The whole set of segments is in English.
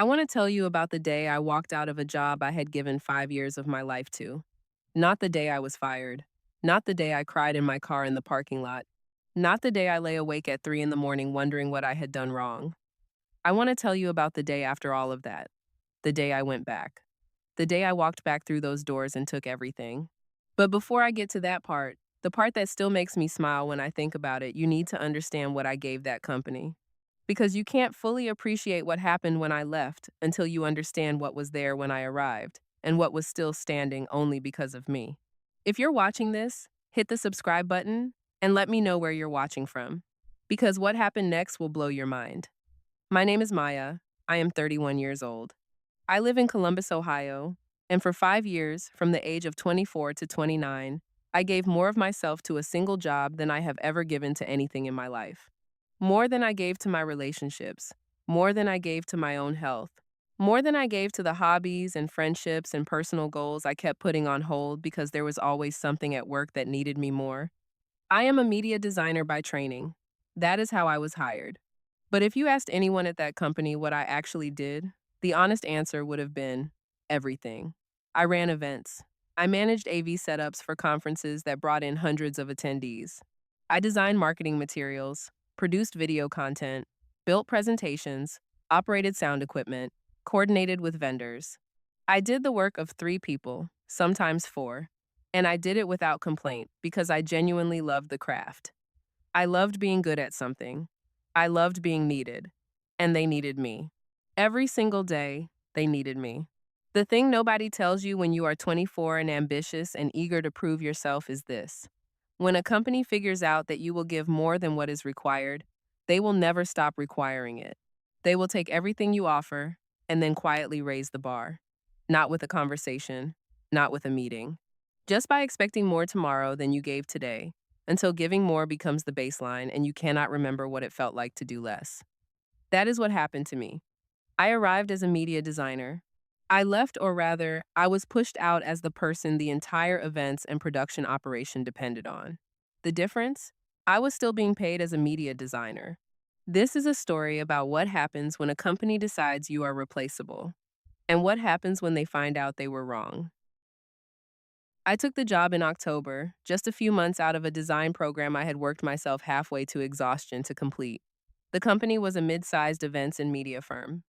I want to tell you about the day I walked out of a job I had given 5 years of my life to. Not the day I was fired. Not the day I cried in my car in the parking lot. Not the day I lay awake at 3 in the morning wondering what I had done wrong. I want to tell you about the day after all of that. The day I went back. The day I walked back through those doors and took everything. But before I get to that part, the part that still makes me smile when I think about it, you need to understand what I gave that company. Because you can't fully appreciate what happened when I left until you understand what was there when I arrived and what was still standing only because of me. If you're watching this, hit the subscribe button and let me know where you're watching from. Because what happened next will blow your mind. My name is Maya. I am 31 years old. I live in Columbus, Ohio, and for 5 years, from the age of 24 to 29, I gave more of myself to a single job than I have ever given to anything in my life. More than I gave to my relationships, more than I gave to my own health, more than I gave to the hobbies and friendships and personal goals I kept putting on hold because there was always something at work that needed me more. I am a media designer by training. That is how I was hired. But if you asked anyone at that company what I actually did, the honest answer would have been everything. I ran events. I managed AV setups for conferences that brought in hundreds of attendees. I designed marketing materials, produced video content, built presentations, operated sound equipment, coordinated with vendors. I did the work of 3 people, sometimes 4, and I did it without complaint because I genuinely loved the craft. I loved being good at something. I loved being needed, and they needed me. Every single day, they needed me. The thing nobody tells you when you are 24 and ambitious and eager to prove yourself is this. When a company figures out that you will give more than what is required, they will never stop requiring it. They will take everything you offer and then quietly raise the bar. Not with a conversation, not with a meeting. Just by expecting more tomorrow than you gave today, until giving more becomes the baseline and you cannot remember what it felt like to do less. That is what happened to me. I arrived as a media designer. I left, or rather, I was pushed out as the person the entire events and production operation depended on. The difference? I was still being paid as a media designer. This is a story about what happens when a company decides you are replaceable, and what happens when they find out they were wrong. I took the job in October, just a few months out of a design program I had worked myself halfway to exhaustion to complete. The company was a mid sized events and media firm.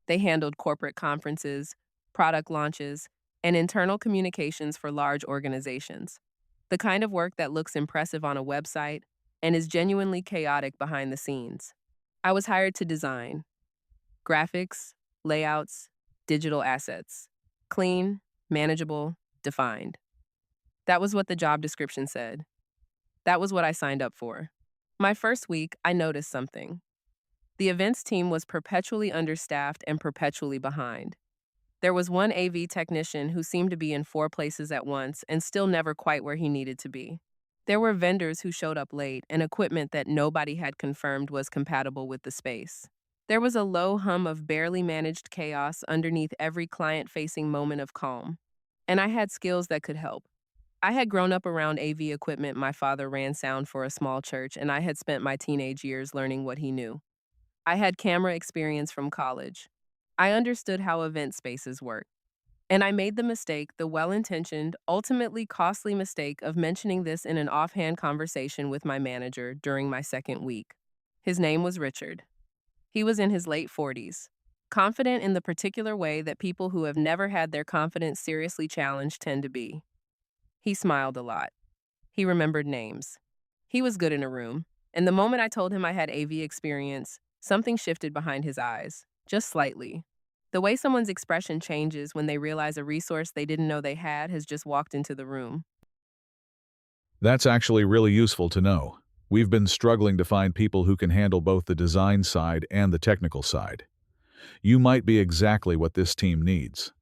They handled corporate conferences, product launches, and internal communications for large organizations. The kind of work that looks impressive on a website and is genuinely chaotic behind the scenes. I was hired to design graphics, layouts, digital assets. Clean, manageable, defined. That was what the job description said. That was what I signed up for. My first week, I noticed something. The events team was perpetually understaffed and perpetually behind. There was one AV technician who seemed to be in 4 places at once and still never quite where he needed to be. There were vendors who showed up late and equipment that nobody had confirmed was compatible with the space. There was a low hum of barely managed chaos underneath every client facing moment of calm. And I had skills that could help. I had grown up around AV equipment. My father ran sound for a small church, and I had spent my teenage years learning what he knew. I had camera experience from college. I understood how event spaces work. And I made the mistake, the well intentioned, ultimately costly mistake of mentioning this in an offhand conversation with my manager during my second week. His name was Richard. He was in his late 40s, confident in the particular way that people who have never had their confidence seriously challenged tend to be. He smiled a lot. He remembered names. He was good in a room. And the moment I told him I had AV experience, something shifted behind his eyes, just slightly. The way someone's expression changes when they realize a resource they didn't know they had has just walked into the room. That's actually really useful to know. We've been struggling to find people who can handle both the design side and the technical side. You might be exactly what this team needs.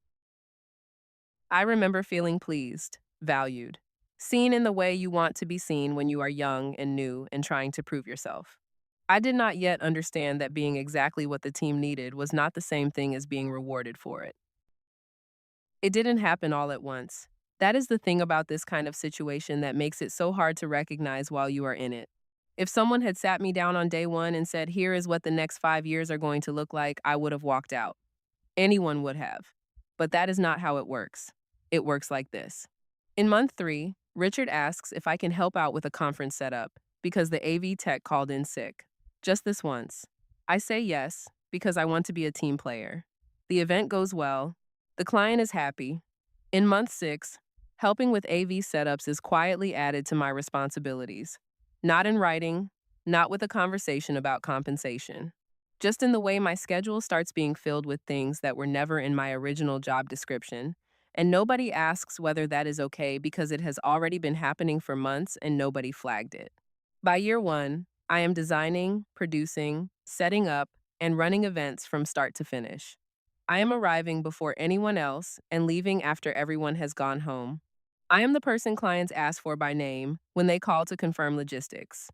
I remember feeling pleased, valued, seen in the way you want to be seen when you are young and new and trying to prove yourself. I did not yet understand that being exactly what the team needed was not the same thing as being rewarded for it. It didn't happen all at once. That is the thing about this kind of situation that makes it so hard to recognize while you are in it. If someone had sat me down on day one and said, here is what the next 5 years are going to look like, I would have walked out. Anyone would have. But that is not how it works. It works like this. In month 3, Richard asks if I can help out with a conference setup because the AV tech called in sick. Just this once. I say yes because I want to be a team player. The event goes well. The client is happy. In month 6, helping with AV setups is quietly added to my responsibilities. Not in writing, not with a conversation about compensation. Just in the way my schedule starts being filled with things that were never in my original job description, and nobody asks whether that is okay because it has already been happening for months and nobody flagged it. By year 1, I am designing, producing, setting up, and running events from start to finish. I am arriving before anyone else and leaving after everyone has gone home. I am the person clients ask for by name when they call to confirm logistics.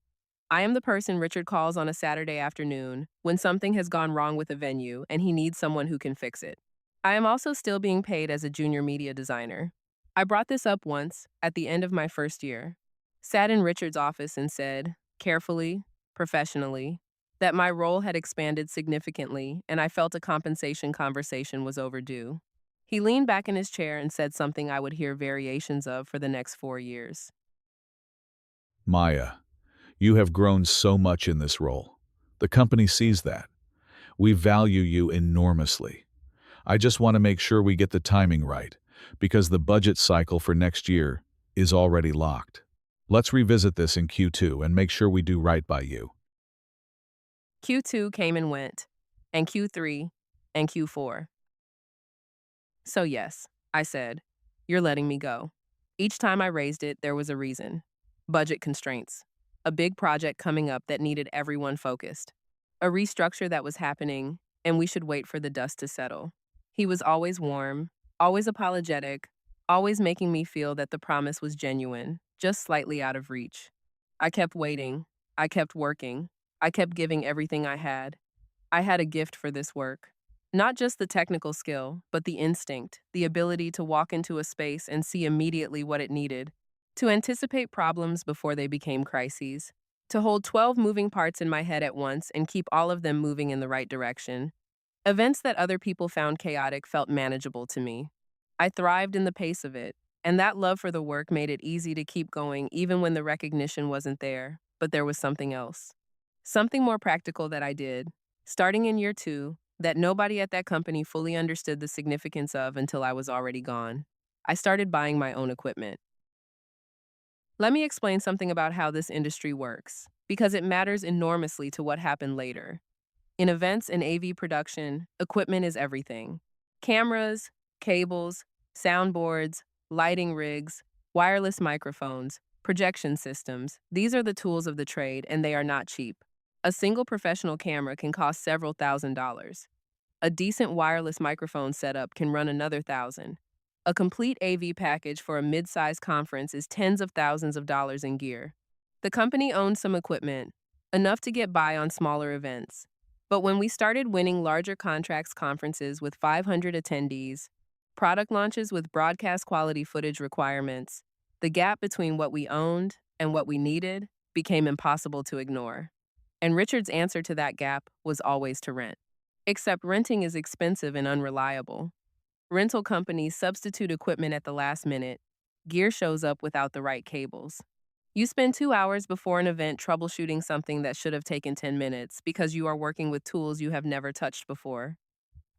I am the person Richard calls on a Saturday afternoon when something has gone wrong with a venue and he needs someone who can fix it. I am also still being paid as a junior media designer. I brought this up once, at the end of my first year. Sat in Richard's office and said, carefully, professionally, that my role had expanded significantly and I felt a compensation conversation was overdue. He leaned back in his chair and said something I would hear variations of for the next 4 years. Maya, you have grown so much in this role. The company sees that. We value you enormously. I just want to make sure we get the timing right, because the budget cycle for next year is already locked. Let's revisit this in Q2 and make sure we do right by you. Q2 came and went, and Q3, and Q4. So, yes, I said, you're letting me go. Each time I raised it, there was a reason. Budget constraints. A big project coming up that needed everyone focused. A restructure that was happening, and we should wait for the dust to settle. He was always warm, always apologetic, always making me feel that the promise was genuine, just slightly out of reach. I kept waiting. I kept working. I kept giving everything I had. I had a gift for this work. Not just the technical skill, but the instinct, the ability to walk into a space and see immediately what it needed, to anticipate problems before they became crises, to hold 12 moving parts in my head at once and keep all of them moving in the right direction. Events that other people found chaotic felt manageable to me. I thrived in the pace of it, and that love for the work made it easy to keep going even when the recognition wasn't there, but there was something else. Something more practical that I did, starting in year 2, that nobody at that company fully understood the significance of until I was already gone. I started buying my own equipment. Let me explain something about how this industry works, because it matters enormously to what happened later. In events and AV production, equipment is everything. Cameras, cables, soundboards, lighting rigs, wireless microphones, projection systems. These are the tools of the trade, and they are not cheap. A single professional camera can cost several $1,000s. A decent wireless microphone setup can run another thousand. A complete AV package for a mid-sized conference is tens of thousands of dollars in gear. The company owned some equipment, enough to get by on smaller events. But when we started winning larger contracts conferences with 500 attendees, product launches with broadcast quality footage requirements, the gap between what we owned and what we needed became impossible to ignore. And Richard's answer to that gap was always to rent. Except renting is expensive and unreliable. Rental companies substitute equipment at the last minute. Gear shows up without the right cables. You spend 2 hours before an event troubleshooting something that should have taken 10 minutes because you are working with tools you have never touched before.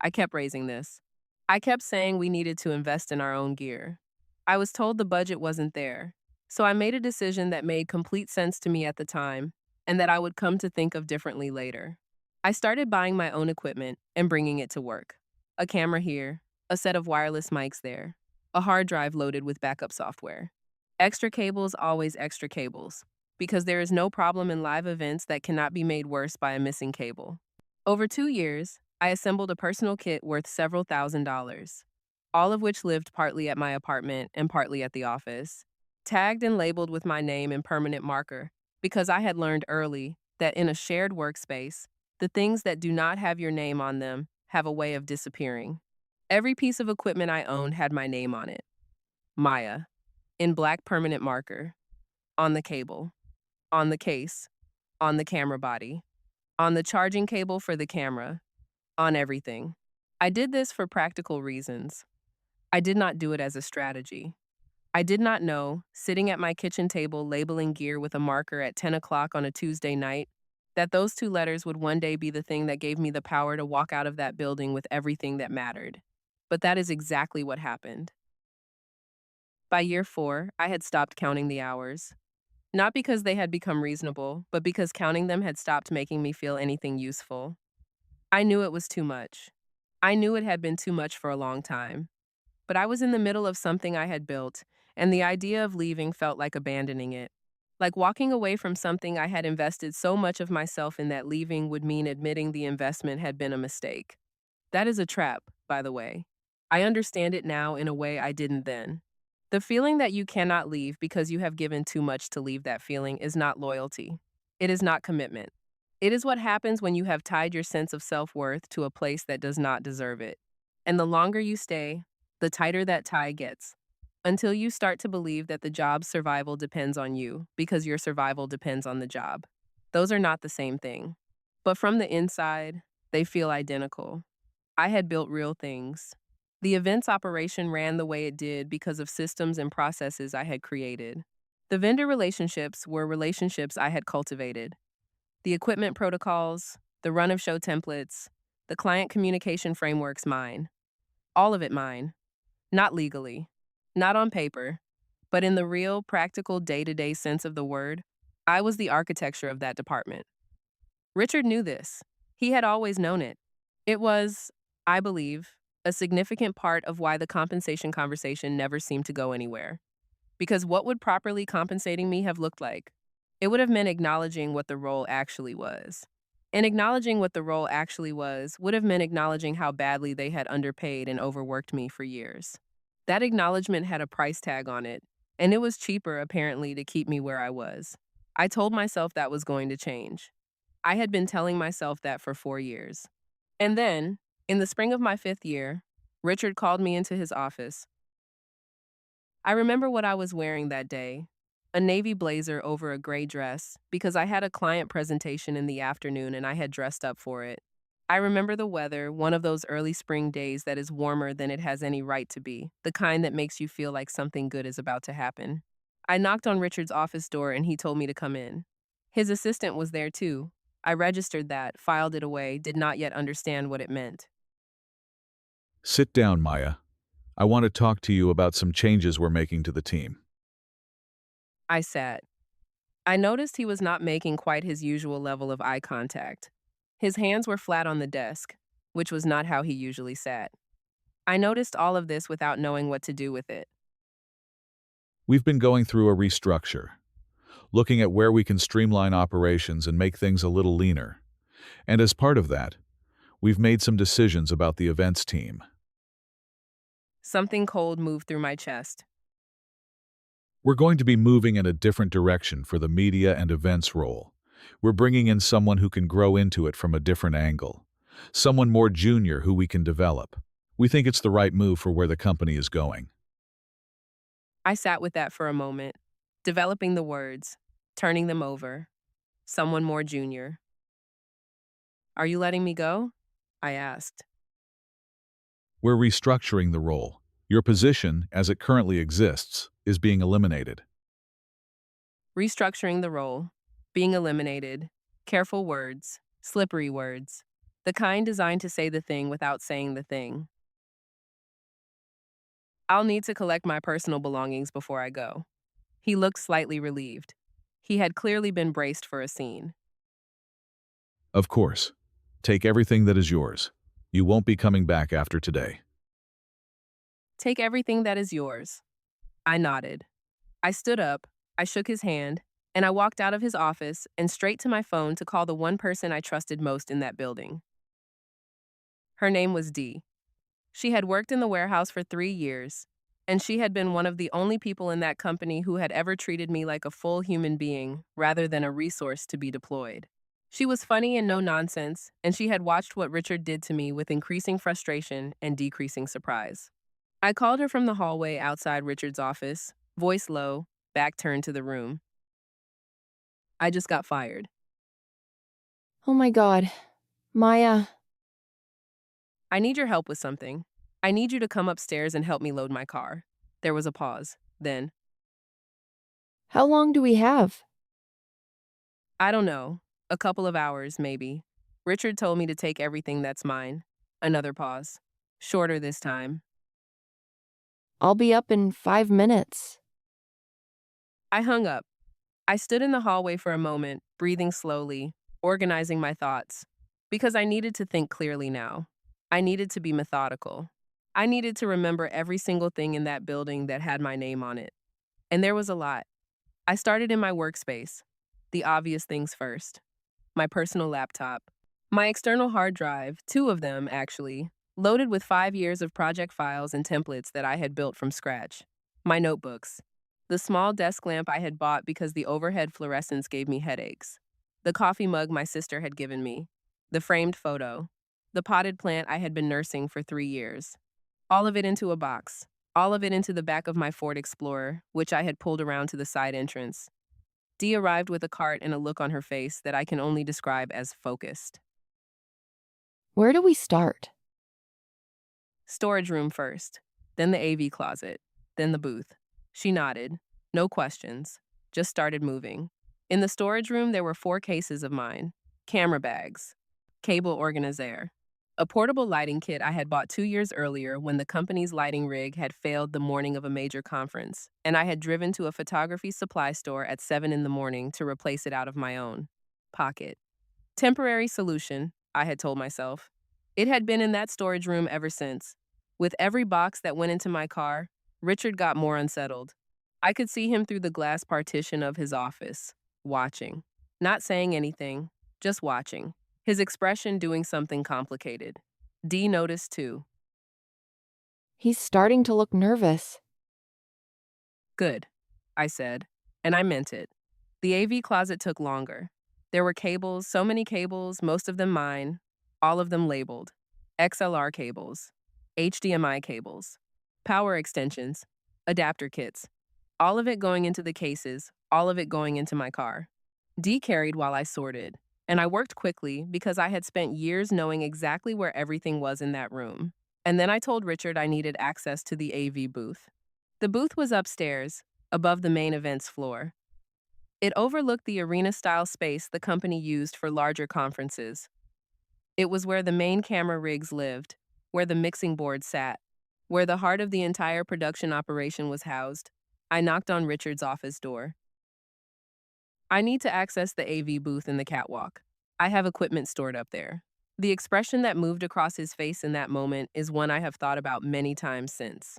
I kept raising this. I kept saying we needed to invest in our own gear. I was told the budget wasn't there, so I made a decision that made complete sense to me at the time and that I would come to think of differently later. I started buying my own equipment and bringing it to work. A camera here, a set of wireless mics there, a hard drive loaded with backup software. Extra cables, always extra cables, because there is no problem in live events that cannot be made worse by a missing cable. Over 2 years, I assembled a personal kit worth several $1,000s, all of which lived partly at my apartment and partly at the office, tagged and labeled with my name and permanent marker, because I had learned early that in a shared workspace, the things that do not have your name on them have a way of disappearing. Every piece of equipment I owned had my name on it. Maya, in black permanent marker, on the cable, on the case, on the camera body, on the charging cable for the camera, on everything. I did this for practical reasons. I did not do it as a strategy. I did not know, sitting at my kitchen table labeling gear with a marker at 10 o'clock on a Tuesday night, that those two letters would one day be the thing that gave me the power to walk out of that building with everything that mattered. But that is exactly what happened. By year 4, I had stopped counting the hours. Not because they had become reasonable, but because counting them had stopped making me feel anything useful. I knew it was too much. I knew it had been too much for a long time. But I was in the middle of something I had built, and the idea of leaving felt like abandoning it. Like walking away from something I had invested so much of myself in that leaving would mean admitting the investment had been a mistake. That is a trap, by the way. I understand it now in a way I didn't then. The feeling that you cannot leave because you have given too much to leave that feeling is not loyalty. It is not commitment. It is what happens when you have tied your sense of self worth to a place that does not deserve it. And the longer you stay, the tighter that tie gets. Until you start to believe that the job's survival depends on you because your survival depends on the job. Those are not the same thing. But from the inside, they feel identical. I had built real things. The events operation ran the way it did because of systems and processes I had created. The vendor relationships were relationships I had cultivated. The equipment protocols, the run of show templates, the client communication frameworks mine. All of it mine. Not legally, not on paper, but in the real, practical, day to day sense of the word, I was the architecture of that department. Richard knew this. He had always known it. It was, I believe, a significant part of why the compensation conversation never seemed to go anywhere. Because what would properly compensating me have looked like? It would have meant acknowledging what the role actually was. And acknowledging what the role actually was would have meant acknowledging how badly they had underpaid and overworked me for years. That acknowledgement had a price tag on it, and it was cheaper, apparently, to keep me where I was. I told myself that was going to change. I had been telling myself that for 4 years. And then, in the spring of my 5th year, Richard called me into his office. I remember what I was wearing that day, a navy blazer over a gray dress, because I had a client presentation in the afternoon and I had dressed up for it. I remember the weather, one of those early spring days that is warmer than it has any right to be, the kind that makes you feel like something good is about to happen. I knocked on Richard's office door and he told me to come in. His assistant was there too. I registered that, filed it away, did not yet understand what it meant. Sit down, Maya. I want to talk to you about some changes we're making to the team. I sat. I noticed he was not making quite his usual level of eye contact. His hands were flat on the desk, which was not how he usually sat. I noticed all of this without knowing what to do with it. We've been going through a restructure, looking at where we can streamline operations and make things a little leaner. And as part of that, we've made some decisions about the events team. Something cold moved through my chest. We're going to be moving in a different direction for the media and events role. We're bringing in someone who can grow into it from a different angle, someone more junior who we can develop. We think it's the right move for where the company is going. I sat with that for a moment, developing the words, turning them over. Someone more junior. Are you letting me go? I asked. We're restructuring the role. Your position, as it currently exists, is being eliminated. Restructuring the role, being eliminated, careful words, slippery words, the kind designed to say the thing without saying the thing. I'll need to collect my personal belongings before I go. He looked slightly relieved. He had clearly been braced for a scene. Of course. Take everything that is yours. You won't be coming back after today. Take everything that is yours. I nodded. I stood up, I shook his hand, and I walked out of his office and straight to my phone to call the one person I trusted most in that building. Her name was Dee. She had worked in the warehouse for 3 years, and she had been one of the only people in that company who had ever treated me like a full human being rather than a resource to be deployed. She was funny and no nonsense, and she had watched what Richard did to me with increasing frustration and decreasing surprise. I called her from the hallway outside Richard's office, voice low, back turned to the room. I just got fired. Oh my God. Maya. I need your help with something. I need you to come upstairs and help me load my car. There was a pause. Then, How long do we have? I don't know, a couple of hours, maybe. Richard told me to take everything that's mine. Another pause. Shorter this time. I'll be up in 5 minutes. I hung up. I stood in the hallway for a moment, breathing slowly, organizing my thoughts. Because I needed to think clearly now. I needed to be methodical. I needed to remember every single thing in that building that had my name on it. And there was a lot. I started in my workspace. The obvious things first. My personal laptop. My external hard drive, two of them, actually, loaded with 5 years of project files and templates that I had built from scratch. My notebooks. The small desk lamp I had bought because the overhead fluorescence gave me headaches. The coffee mug my sister had given me. The framed photo. The potted plant I had been nursing for 3 years. All of it into a box. All of it into the back of my Ford Explorer, which I had pulled around to the side entrance. Dee arrived with a cart and a look on her face that I can only describe as focused. Where do we start? Storage room first, then the AV closet, then the booth. She nodded. No questions. Just started moving. In the storage room, there were 4 cases of mine. Camera bags. Cable organizer. A portable lighting kit I had bought 2 years earlier when the company's lighting rig had failed the morning of a major conference, and I had driven to a photography supply store at 7 in the morning to replace it out of my own pocket. Temporary solution, I had told myself. It had been in that storage room ever since. With every box that went into my car, Richard got more unsettled. I could see him through the glass partition of his office, watching. Not saying anything, just watching. His expression doing something complicated. Dee noticed too. He's starting to look nervous. Good, I said, and I meant it. The AV closet took longer. There were cables, so many cables, most of them mine, all of them labeled. XLR cables, HDMI cables, power extensions, adapter kits. All of it going into the cases, all of it going into my car. Dee carried while I sorted, and I worked quickly because I had spent years knowing exactly where everything was in that room. And then I told Richard I needed access to the AV booth. The booth was upstairs, above the main events floor. It overlooked the arena-style space the company used for larger conferences. It was where the main camera rigs lived, where the mixing board sat, where the heart of the entire production operation was housed. I knocked on Richard's office door. I need to access the AV booth in the catwalk. I have equipment stored up there. The expression that moved across his face in that moment is one I have thought about many times since.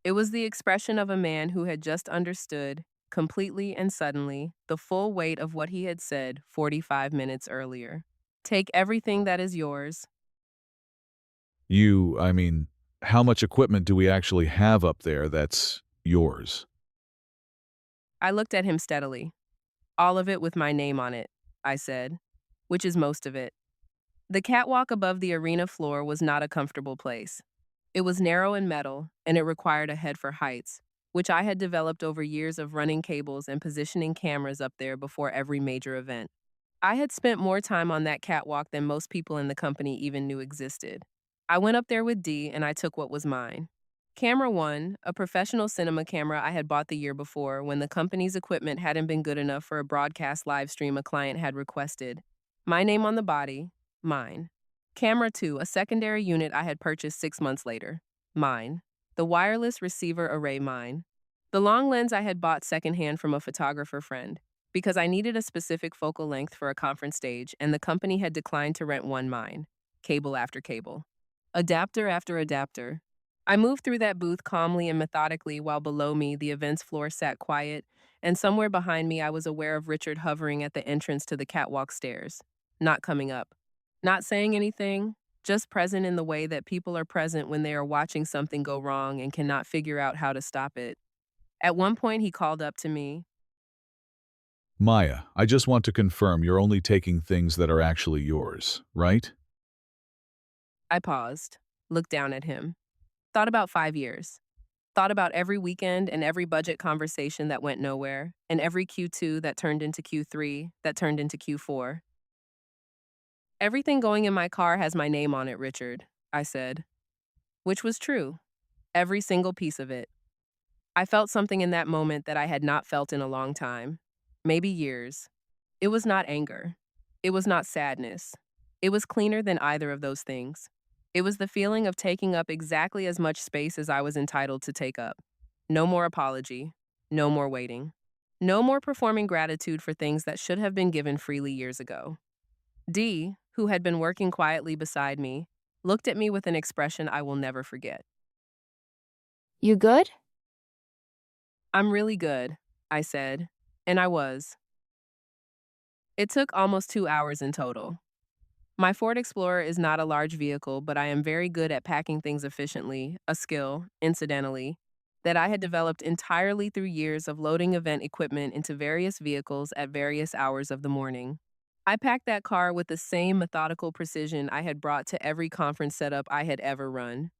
It was the expression of a man who had just understood, completely and suddenly, the full weight of what he had said 45 minutes earlier. Take everything that is yours. How much equipment do we actually have up there that's yours? I looked at him steadily. All of it with my name on it, I said, which is most of it. The catwalk above the arena floor was not a comfortable place. It was narrow and metal, and it required a head for heights, which I had developed over years of running cables and positioning cameras up there before every major event. I had spent more time on that catwalk than most people in the company even knew existed. I went up there with Dee and I took what was mine. Camera 1, a professional cinema camera I had bought the year before when the company's equipment hadn't been good enough for a broadcast live stream a client had requested. My name on the body, mine. Camera 2, a secondary unit I had purchased 6 months later, mine. The wireless receiver array, mine. The long lens I had bought secondhand from a photographer friend, because I needed a specific focal length for a conference stage and the company had declined to rent one, mine. Cable after cable. Adapter after adapter. I moved through that booth calmly and methodically while below me the events floor sat quiet, and somewhere behind me I was aware of Richard hovering at the entrance to the catwalk stairs, not coming up. Not saying anything, just present in the way that people are present when they are watching something go wrong and cannot figure out how to stop it. At one point he called up to me. Maya, I just want to confirm you're only taking things that are actually yours, right? I paused, looked down at him. Thought about 5 years. Thought about every weekend and every budget conversation that went nowhere, and every Q2 that turned into Q3, that turned into Q4. Everything going in my car has my name on it, Richard, I said, which was true. Every single piece of it. I felt something in that moment that I had not felt in a long time, maybe years. It was not anger. It was not sadness. It was cleaner than either of those things. It was the feeling of taking up exactly as much space as I was entitled to take up. No more apology. No more waiting. No more performing gratitude for things that should have been given freely years ago. Dee, who had been working quietly beside me, looked at me with an expression I will never forget. You good? I'm really good, I said, and I was. It took almost 2 hours in total. My Ford Explorer is not a large vehicle, but I am very good at packing things efficiently, a skill, incidentally, that I had developed entirely through years of loading event equipment into various vehicles at various hours of the morning. I packed that car with the same methodical precision I had brought to every conference setup I had ever run.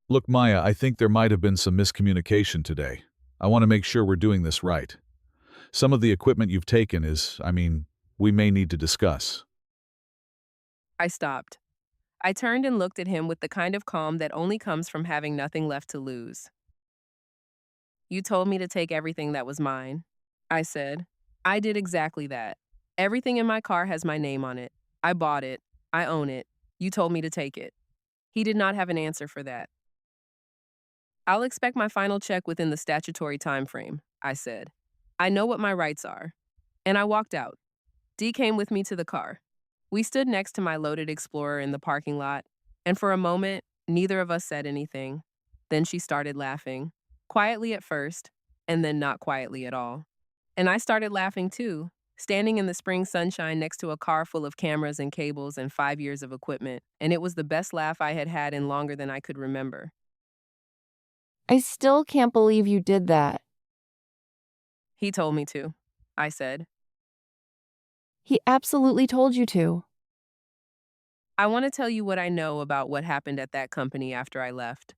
Look, Maya, I think there might have been some miscommunication today. I want to make sure we're doing this right. Some of the equipment you've taken we may need to discuss. I stopped. I turned and looked at him with the kind of calm that only comes from having nothing left to lose. You told me to take everything that was mine, I said. I did exactly that. Everything in my car has my name on it. I bought it. I own it. You told me to take it. He did not have an answer for that. I'll expect my final check within the statutory time frame, I said. I know what my rights are. And I walked out. Dee came with me to the car. We stood next to my loaded Explorer in the parking lot, and for a moment, neither of us said anything. Then she started laughing, quietly at first, and then not quietly at all. And I started laughing too, standing in the spring sunshine next to a car full of cameras and cables and 5 years of equipment, and it was the best laugh I had had in longer than I could remember. I still can't believe you did that. He told me to, I said. He absolutely told you to. I want to tell you what I know about what happened at that company after I left,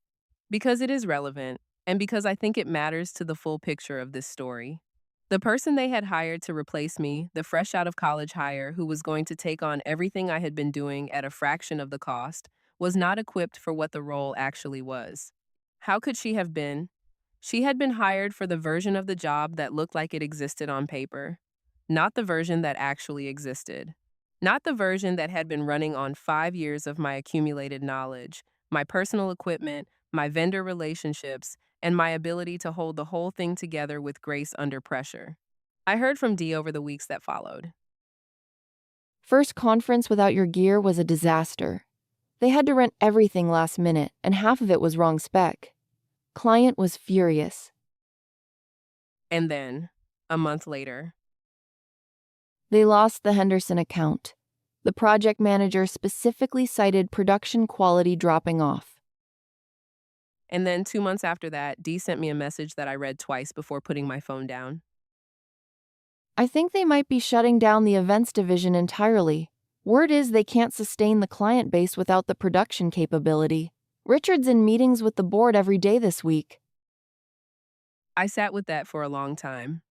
because it is relevant, and because I think it matters to the full picture of this story. The person they had hired to replace me, the fresh out of college hire who was going to take on everything I had been doing at a fraction of the cost, was not equipped for what the role actually was. How could she have been? She had been hired for the version of the job that looked like it existed on paper, not the version that actually existed. Not the version that had been running on 5 years of my accumulated knowledge, my personal equipment, my vendor relationships, and my ability to hold the whole thing together with grace under pressure. I heard from Dee over the weeks that followed. First conference without your gear was a disaster. They had to rent everything last minute, and half of it was wrong spec. Client was furious. And then, a month later, They lost the Henderson account. The project manager specifically cited production quality dropping off. and then 2 months after that, Dee sent me a message that I read twice before putting my phone down. I think they might be shutting down the events division entirely. Word is they can't sustain the client base without the production capability. Richard's in meetings with the board every day this week. I sat with that for a long time.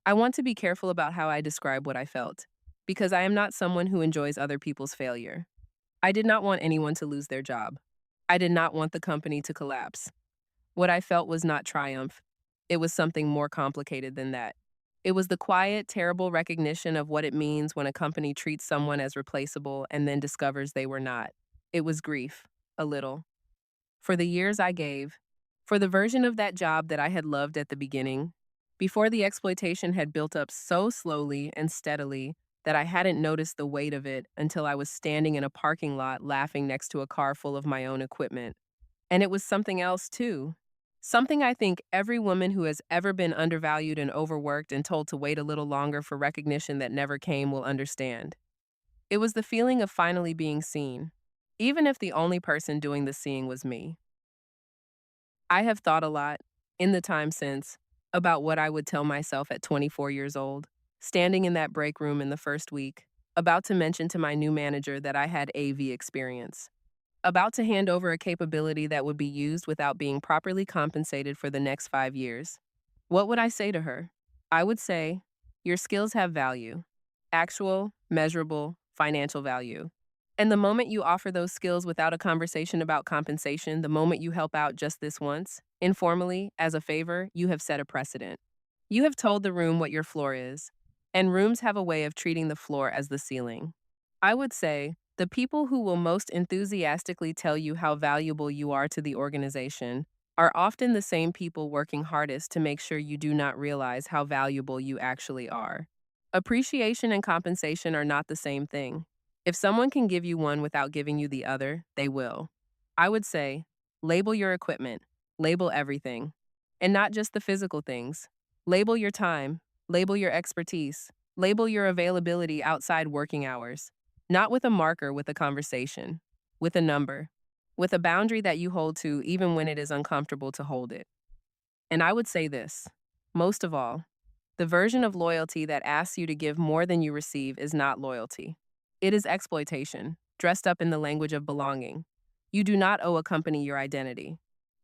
I want to be careful about how I describe what I felt, because I am not someone who enjoys other people's failure. I did not want anyone to lose their job. I did not want the company to collapse. What I felt was not triumph. It was something more complicated than that. It was the quiet, terrible recognition of what it means when a company treats someone as replaceable and then discovers they were not. It was grief, a little. For the years I gave, for the version of that job that I had loved at the beginning, before the exploitation had built up so slowly and steadily that I hadn't noticed the weight of it until I was standing in a parking lot laughing next to a car full of my own equipment. And it was something else, too. Something I think every woman who has ever been undervalued and overworked and told to wait a little longer for recognition that never came will understand. It was the feeling of finally being seen, even if the only person doing the seeing was me. I have thought a lot, in the time since, about what I would tell myself at 24 years old, standing in that break room in the first week, about to mention to my new manager that I had AV experience, about to hand over a capability that would be used without being properly compensated for the next 5 years. What would I say to her? I would say, your skills have value, actual, measurable, financial value. And the moment you offer those skills without a conversation about compensation, the moment you help out just this once, informally, as a favor, you have set a precedent. You have told the room what your floor is, and rooms have a way of treating the floor as the ceiling. I would say the people who will most enthusiastically tell you how valuable you are to the organization are often the same people working hardest to make sure you do not realize how valuable you actually are. Appreciation and compensation are not the same thing. If someone can give you one without giving you the other, they will. I would say, label your equipment, label everything, and not just the physical things. Label your time, label your expertise, label your availability outside working hours. Not with a marker, with a conversation, with a number, with a boundary that you hold to even when it is uncomfortable to hold it. And I would say this, most of all, the version of loyalty that asks you to give more than you receive is not loyalty. It is exploitation, dressed up in the language of belonging. You do not owe a company your identity.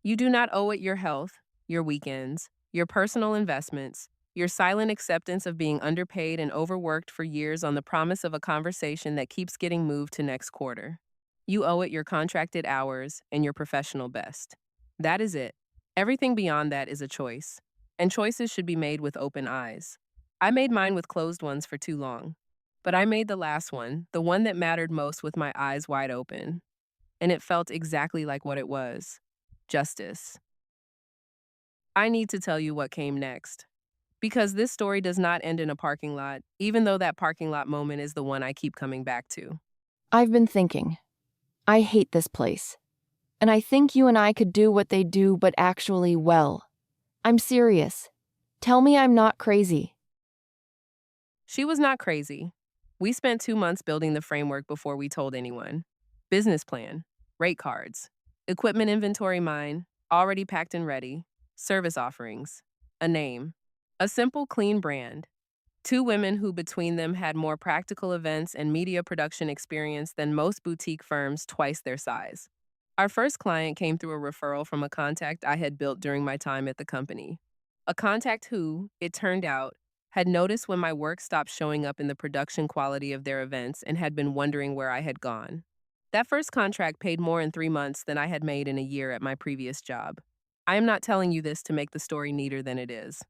You do not owe it your health, your weekends, your personal investments, your silent acceptance of being underpaid and overworked for years on the promise of a conversation that keeps getting moved to next quarter. You owe it your contracted hours and your professional best. That is it. Everything beyond that is a choice, and choices should be made with open eyes. I made mine with closed ones for too long, but I made the last one, the one that mattered most, with my eyes wide open, and it felt exactly like what it was: justice. I need to tell you what came next. Because this story does not end in a parking lot, even though that parking lot moment is the one I keep coming back to. I've been thinking. I hate this place. And I think you and I could do what they do, but actually well. I'm serious. Tell me I'm not crazy. She was not crazy. We spent 2 months building the framework before we told anyone. Business plan, rate cards, equipment inventory mine, already packed and ready, service offerings, a name, a simple, clean brand. Two women who between them had more practical events and media production experience than most boutique firms twice their size. Our first client came through a referral from a contact I had built during my time at the company. A contact who, it turned out, had noticed when my work stopped showing up in the production quality of their events and had been wondering where I had gone. That first contract paid more in 3 months than I had made in a year at my previous job. I am not telling you this to make the story neater than it is.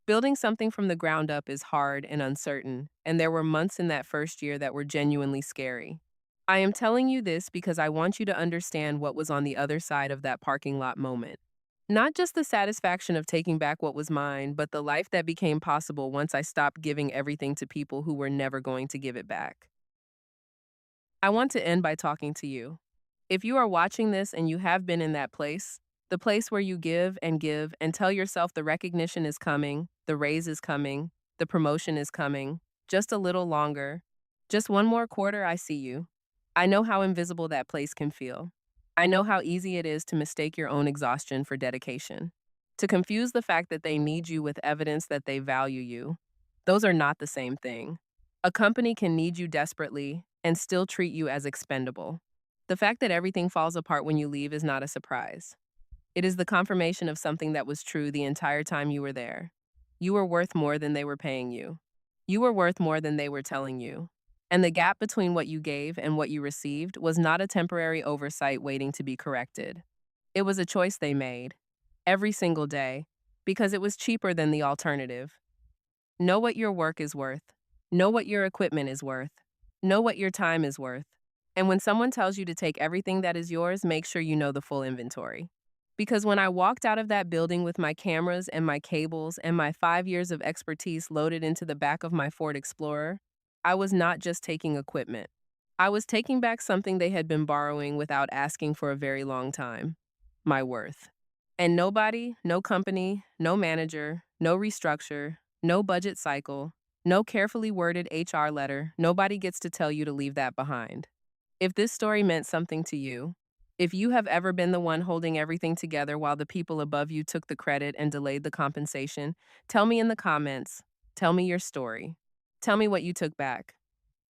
Building something from the ground up is hard and uncertain, and there were months in that first year that were genuinely scary. I am telling you this because I want you to understand what was on the other side of that parking lot moment. Not just the satisfaction of taking back what was mine, but the life that became possible once I stopped giving everything to people who were never going to give it back. I want to end by talking to you. If you are watching this and you have been in that place, the place where you give and tell yourself the recognition is coming, the raise is coming, the promotion is coming, just a little longer, just one more quarter, I see you. I know how invisible that place can feel. I know how easy it is to mistake your own exhaustion for dedication, to confuse the fact that they need you with evidence that they value you. Those are not the same thing. A company can need you desperately and still treat you as expendable. The fact that everything falls apart when you leave is not a surprise. It is the confirmation of something that was true the entire time you were there. You were worth more than they were paying you. You were worth more than they were telling you. And the gap between what you gave and what you received was not a temporary oversight waiting to be corrected. It was a choice they made, every single day, because it was cheaper than the alternative. Know what your work is worth. Know what your equipment is worth. Know what your time is worth. And when someone tells you to take everything that is yours, make sure you know the full inventory. Because when I walked out of that building with my cameras and my cables and my 5 years of expertise loaded into the back of my Ford Explorer, I was not just taking equipment. I was taking back something they had been borrowing without asking for a very long time: my worth. And nobody, no company, no manager, no restructure, no budget cycle, no carefully worded HR letter, nobody gets to tell you to leave that behind. If this story meant something to you, if you have ever been the one holding everything together while the people above you took the credit and delayed the compensation, tell me in the comments. Tell me your story. Tell me what you took back.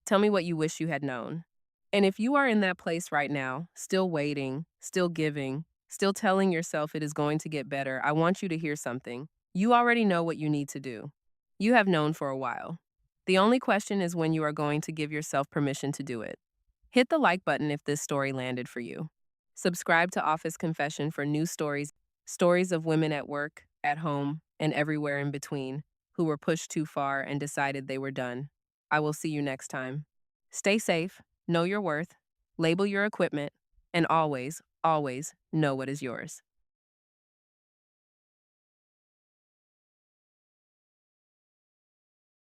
Tell me what you wish you had known. And if you are in that place right now, still waiting, still giving, still telling yourself it is going to get better, I want you to hear something. You already know what you need to do. You have known for a while. The only question is when you are going to give yourself permission to do it. Hit the like button if this story landed for you. Subscribe to Office Confession for new stories of women at work, at home, and everywhere in between who were pushed too far and decided they were done. I will see you next time. Stay safe, know your worth, label your equipment, and always, always know what is yours.